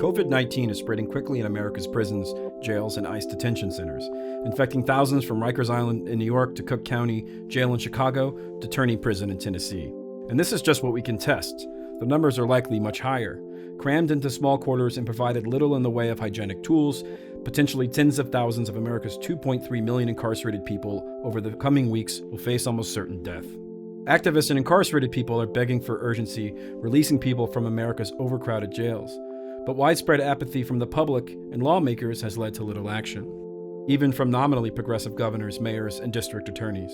COVID-19 is spreading quickly in America's prisons, jails, and ICE detention centers, infecting thousands from Rikers Island in New York to Cook County Jail in Chicago to Turney Prison in Tennessee. And this is just what we can test. The numbers are likely much higher. Crammed into small quarters and provided little in the way of hygienic tools, potentially tens of thousands of America's 2.3 million incarcerated people over the coming weeks will face almost certain death. Activists and incarcerated people are begging for urgency, releasing people from America's overcrowded jails. But widespread apathy from the public and lawmakers has led to little action, even from nominally progressive governors, mayors, and district attorneys.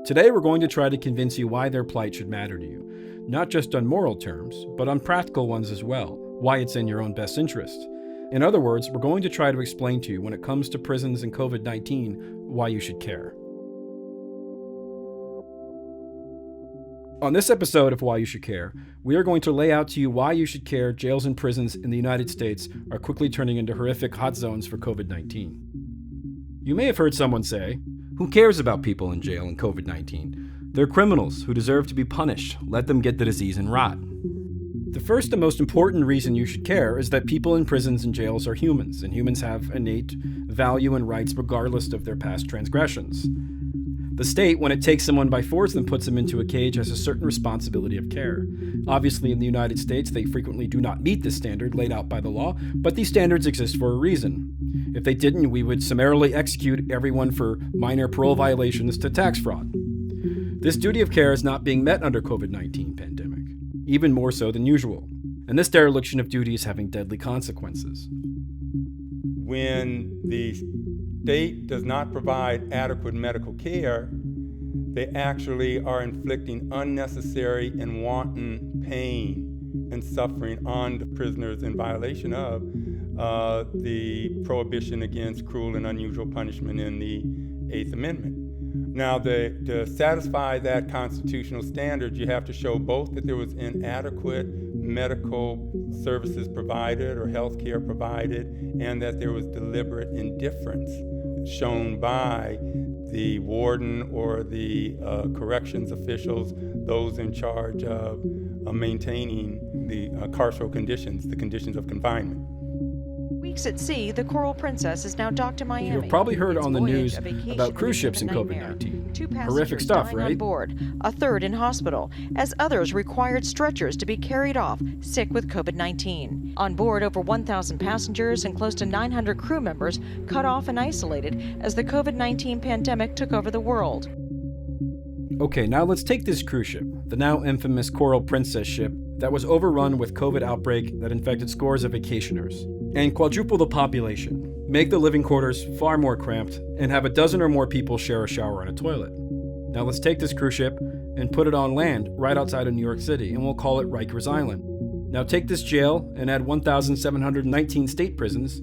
Today, we're going to try to convince you why their plight should matter to you, not just on moral terms, but on practical ones as well, why it's in your own best interest. In other words, we're going to try to explain to you, when it comes to prisons and COVID-19, why you should care. On this episode of Why You Should Care, we are going to lay out to you why you should care jails and prisons in the United States are quickly turning into horrific hot zones for COVID-19. You may have heard someone say, "Who cares about people in jail and COVID-19? They're criminals who deserve to be punished. Let them get the disease and rot." The first and most important reason you should care is that people in prisons and jails are humans, and humans have innate value and rights regardless of their past transgressions. The state, when it takes someone by force and puts them into a cage, has a certain responsibility of care. Obviously, in the United States, they frequently do not meet this standard laid out by the law, but these standards exist for a reason. If they didn't, we would summarily execute everyone for minor parole violations to tax fraud. This duty of care is not being met under COVID-19 pandemic, even more so than usual, and this dereliction of duty is having deadly consequences. When the state does not provide adequate medical care, they actually are inflicting unnecessary and wanton pain and suffering on the prisoners in violation of the prohibition against cruel and unusual punishment in the Eighth Amendment. Now, to satisfy that constitutional standard, you have to show both that there was inadequate medical services provided or health care provided, and that there was deliberate indifference shown by the warden or the corrections officials, those in charge of maintaining the carceral conditions, the conditions of confinement. Weeks at sea, the Coral Princess is now docked in Miami. You've probably heard Its on the voyage news a about cruise ships in nightmare. COVID-19. 2 Horrific passengers stuff, dying right? on board, a third in hospital, as others required stretchers to be carried off, sick with COVID-19. On board, over 1,000 passengers and close to 900 crew members cut off and isolated as the COVID-19 pandemic took over the world. Okay, now let's take this cruise ship, the now infamous Coral Princess ship that was overrun with COVID outbreak that infected scores of vacationers, and quadruple the population, make the living quarters far more cramped, and have a dozen or more people share a shower and a toilet. Now let's take this cruise ship and put it on land right outside of New York City, and we'll call it Rikers Island. Now take this jail and add 1,719 state prisons,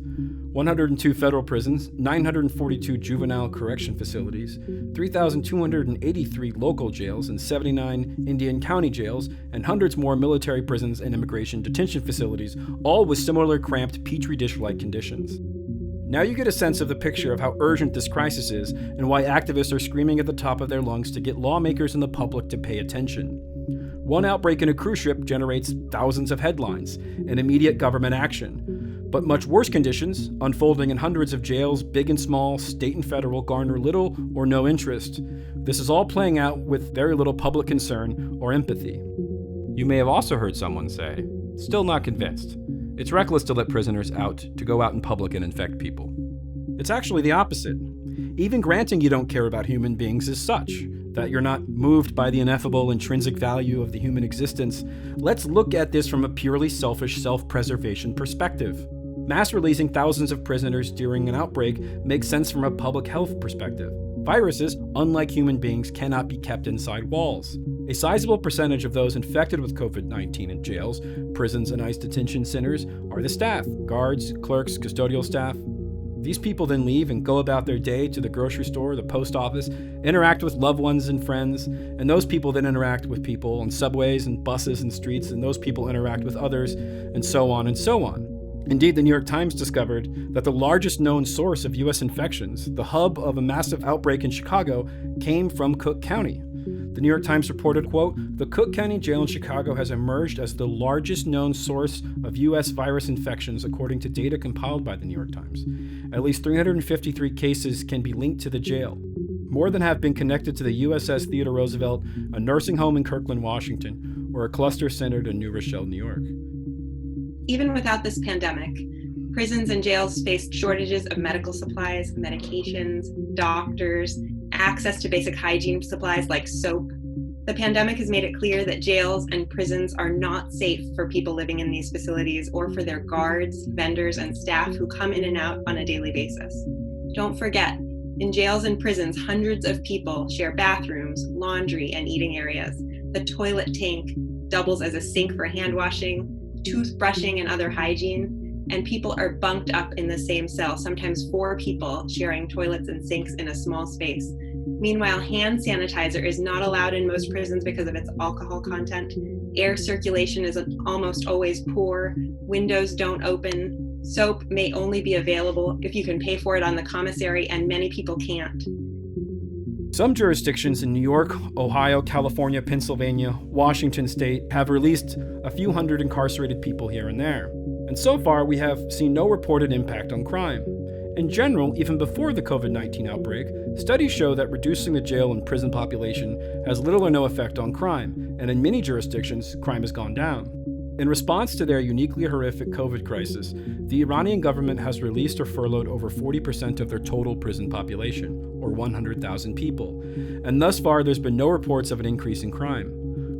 102 federal prisons, 942 juvenile correction facilities, 3,283 local jails, and 79 Indian county jails, and hundreds more military prisons and immigration detention facilities, all with similar cramped petri dish-like conditions. Now you get a sense of the picture of how urgent this crisis is and why activists are screaming at the top of their lungs to get lawmakers and the public to pay attention. One outbreak in a cruise ship generates thousands of headlines and immediate government action. But much worse conditions, unfolding in hundreds of jails, big and small, state and federal, garner little or no interest. This is all playing out with very little public concern or empathy. You may have also heard someone say, "Still not convinced. It's reckless to let prisoners out to go out in public and infect people." It's actually the opposite. Even granting you don't care about human beings is such, that you're not moved by the ineffable intrinsic value of the human existence, let's look at this from a purely selfish self-preservation perspective. Mass releasing thousands of prisoners during an outbreak makes sense from a public health perspective. Viruses, unlike human beings, cannot be kept inside walls. A sizable percentage of those infected with COVID-19 in jails, prisons, and ICE detention centers are the staff, guards, clerks, custodial staff. These people then leave and go about their day to the grocery store, the post office, interact with loved ones and friends, and those people then interact with people on subways and buses and streets, and those people interact with others, and so on and so on. Indeed, the New York Times discovered that the largest known source of U.S. infections, the hub of a massive outbreak in Chicago, came from Cook County. The New York Times reported, quote, "The Cook County Jail in Chicago has emerged as the largest known source of U.S. virus infections, according to data compiled by the New York Times. At least 353 cases can be linked to the jail. More than have been connected to the USS Theodore Roosevelt, a nursing home in Kirkland, Washington, or a cluster centered in New Rochelle, New York." Even without this pandemic, prisons and jails faced shortages of medical supplies, medications, doctors, access to basic hygiene supplies like soap. The pandemic has made it clear that jails and prisons are not safe for people living in these facilities or for their guards, vendors, and staff who come in and out on a daily basis. Don't forget, in jails and prisons, hundreds of people share bathrooms, laundry, and eating areas. The toilet tank doubles as a sink for hand washing, toothbrushing, and other hygiene, and people are bunked up in the same cell, sometimes 4 people sharing toilets and sinks in a small space. Meanwhile, hand sanitizer is not allowed in most prisons because of its alcohol content. Air circulation is almost always poor. Windows don't open. Soap may only be available if you can pay for it on the commissary, and many people can't. Some jurisdictions in New York, Ohio, California, Pennsylvania, Washington state have released a few hundred incarcerated people here and there. And so far, we have seen no reported impact on crime. In general, even before the COVID-19 outbreak, studies show that reducing the jail and prison population has little or no effect on crime, and in many jurisdictions, crime has gone down. In response to their uniquely horrific COVID crisis, the Iranian government has released or furloughed over 40% of their total prison population, or 100,000 people, and thus far there's been no reports of an increase in crime.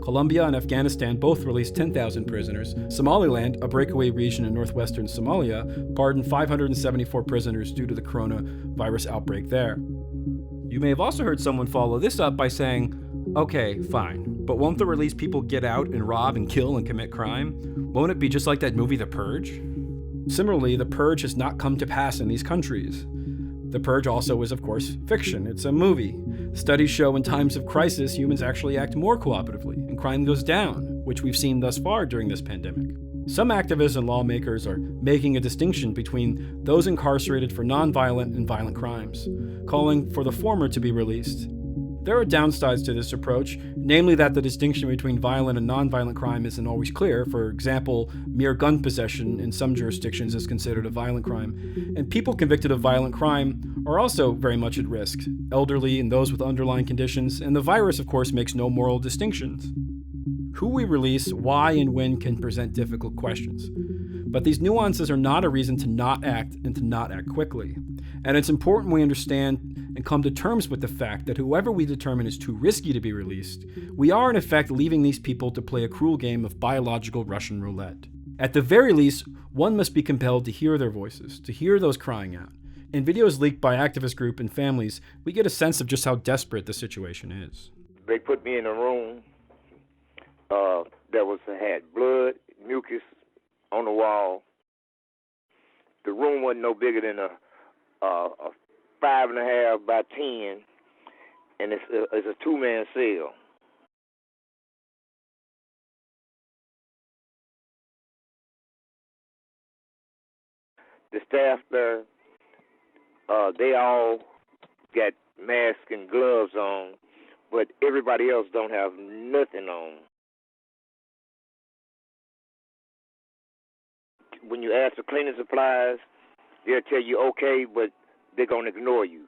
Colombia and Afghanistan both released 10,000 prisoners. Somaliland, a breakaway region in northwestern Somalia, pardoned 574 prisoners due to the coronavirus outbreak there. You may have also heard someone follow this up by saying, okay, fine, but won't the released people get out and rob and kill and commit crime? Won't it be just like that movie The Purge? Similarly, The Purge has not come to pass in these countries. The Purge also is, of course, fiction. It's a movie. Studies show in times of crisis, humans actually act more cooperatively, and crime goes down, which we've seen thus far during this pandemic. Some activists and lawmakers are making a distinction between those incarcerated for nonviolent and violent crimes, calling for the former to be released. There are downsides to this approach, namely that the distinction between violent and nonviolent crime isn't always clear. For example, mere gun possession in some jurisdictions is considered a violent crime, and people convicted of violent crime are also very much at risk, elderly and those with underlying conditions, and the virus, of course, makes no moral distinctions. Who we release, why, and when can present difficult questions. But these nuances are not a reason to not act and to not act quickly. And it's important we understand and come to terms with the fact that whoever we determine is too risky to be released, we are in effect leaving these people to play a cruel game of biological Russian roulette. At the very least, one must be compelled to hear their voices, to hear those crying out. In videos leaked by activist groups and families, we get a sense of just how desperate the situation is. They put me in a room that had blood, mucus on the wall. The room wasn't no bigger than a 5.5 by 10, and it's a 2-man cell. The staff there, they all got masks and gloves on, but everybody else don't have nothing on. When you ask for cleaning supplies, they'll tell you okay, but they're going to ignore you.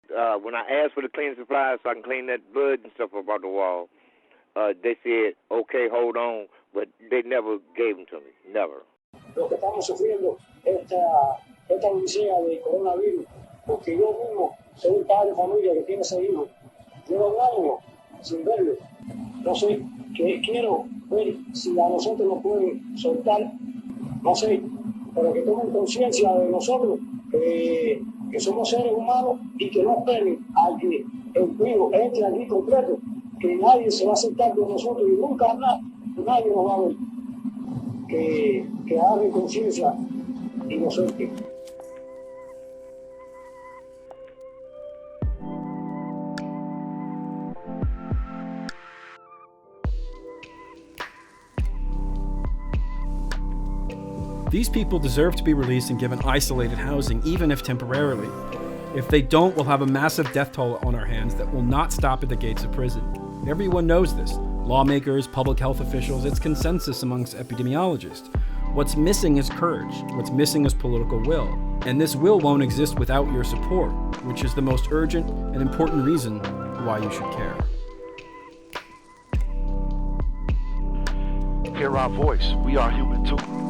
When I asked for the cleaning supplies so I can clean that blood and stuff up on the wall, they said, okay, hold on, but they never gave them to me, never. Lo que estamos sufriendo esta odisea del coronavirus, porque yo mismo soy un padre de familia que tiene 6 hijos, llevo un año sin verlo, no sé, quiero ver si a nosotros nos pueden soltar, no sé, pero que tomen conciencia de nosotros, que somos seres humanos y que no esperen a que el virus entre aquí completo, que nadie se va a acercar con nosotros y nunca nadie nos va a ver, que hagan conciencia y nos suelten. These people deserve to be released and given isolated housing, even if temporarily. If they don't, we'll have a massive death toll on our hands that will not stop at the gates of prison. Everyone knows this. Lawmakers, public health officials, it's consensus amongst epidemiologists. What's missing is courage. What's missing is political will. And this will won't exist without your support, which is the most urgent and important reason why you should care. Hear our voice. We are human too.